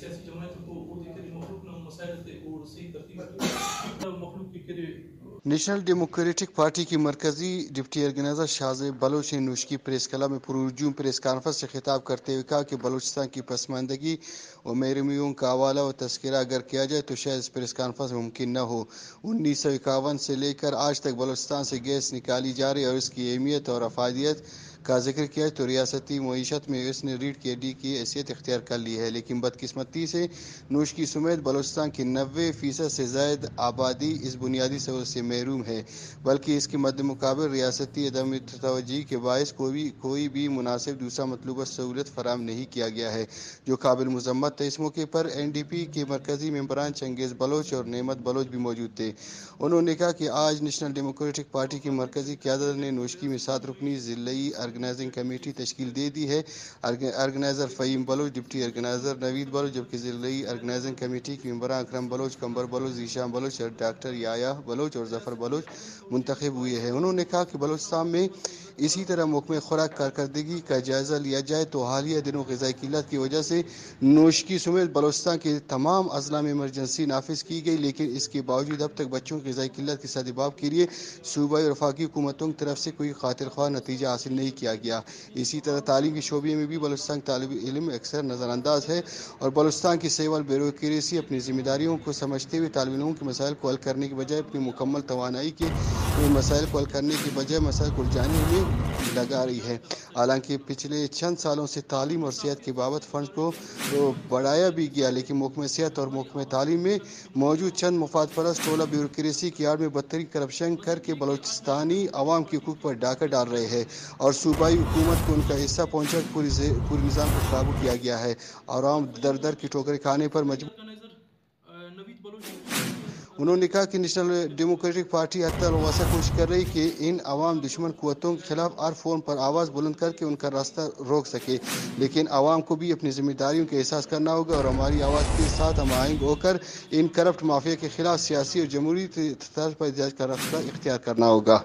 سیاسی جماعت کو وہ دیکھے مخلوق نہ مسائل تے اور صحیح ترتیب مخلوق کی کرے. نیشنل ڈیموکریٹک پارٹی کی مرکزی ڈپٹی ارگنائزر شاہ زیب بلوچ نے نوشکی پریس کلب میں پرہجوم پریس کانفرنس سے خطاب کرتے ہوئے کہا کہ بلوچستان کی پسماندگی و محرومیوں کا حوالہ و تذکرہ اگر کیا جائے تو شاید اس پریس کانفرنس ممکن نہ ہو. 1951 سے لے کر آج تک بلوچستان سے گیس نکالی جا رہی اور اس کی اہمیت اور افادیت کا ذکر کیا تو ریاستی معیشت میں اس نے ریڑھ کی ہڈی کی حیثیت اختیار کر لی ہے. لیکن بدقسمتی سے نوشکی سمیت بلوچستان کی 90% سے زائد آبادی اس بنیادی سہولت سے محروم ہے، بلکہ اس کے مد مقابل ریاستی عدم توجہی کے باعث کوئی بھی مناسب دوسرا مطلوبہ سہولت فراہم نہیں کیا گیا ہے، جو قابل مذمت ہے. اس موقع پر این ڈی پی کے مرکزی ممبران چنگیز بلوچ اور نعمت بلوچ بھی موجود تھے. انہوں نے کہا کہ آج نیشنل ڈیموکریٹک پارٹی کی مرکزی قیادت نے نوشکی میں 7 رکنی ضلعی آرگنائزنگ کمیٹی تشکیل دے دی ہے. Organiser Faheem Baloch, deputy organiser Naveed Baloch, جبکہ ضلعی آرگنائزنگ کمیٹی کے ممبران اکرم بلوچ، قمبر بلوچ، ذیشان بلوچ، ڈاکٹر یحییٰ بلوچ اور ظفر بلوچ منتخب ہوئے ہیں. انہوں نے کہا کہ بلوچستان میں اسی طرح محکمہ خوراک کارکردگی کا جائزہ لیا جائے تو حالیہ دنوں غذائی قلت کی وجہ سے نوشکی سمیت بلوچستان کے تمام اضلاع میں ایمرجنسی نافذ کی گئی، لیکن اس کے باوجود اب تک بچوں کی غذائی قلت کے سدباب کے لیے صوبائی اور وفاقی حکومتوں کی طرف سے کوئی خاطر خواہ نتیجہ حاصل نہیں کیا گیا. اسی طرح تعلیم کے شعبے میں بھی بلوچستان طالب علم اکثر نظر انداز ہے اور بلوچستان کی سیول بیوروکریسی اپنی ذمہ داریوں کو سمجھتے ہوئے طالب علموں کے مسائل کو حل کرنے کے بجائے اپنی مکمل توانائی کے مسائل کو حل کرنے کے بجائے مسائل کو الجھانے میں لگا رہی ہے. حالانکہ پچھلے چند سالوں سے تعلیم اور صحت کے بابت فنڈز کو بڑھایا بھی گیا، لیکن محکمہ صحت اور محکمہ تعلیم میں موجود چند مفاد پرست ٹولہ بیوروکریسی کی آڑ میں بدترین کرپشن کر کے بلوچستانی عوام کے حقوق پر ڈاکہ ڈال رہے ہیں اور صوبائی حکومت کو ان کا حصہ پہنچا پورے نظام کو قابو کیا گیا ہے. عوام در در کی ٹھوکریں کھانے پر مجبور. انہوں نے کہا کہ نیشنل ڈیموکریٹک پارٹی حتی الوسع کوشش کر رہی کہ ان عوام دشمن قوتوں کے خلاف ہر فون پر آواز بلند کر کے ان کا راستہ روک سکے، لیکن عوام کو بھی اپنی ذمہ داریوں کا احساس کرنا ہوگا اور ہماری آواز کے ساتھ ہم آہنگ ہو کر ان کرپٹ مافیا کے خلاف سیاسی اور جمہوری طرز پر احتجاج کا راستہ اختیار کرنا ہوگا.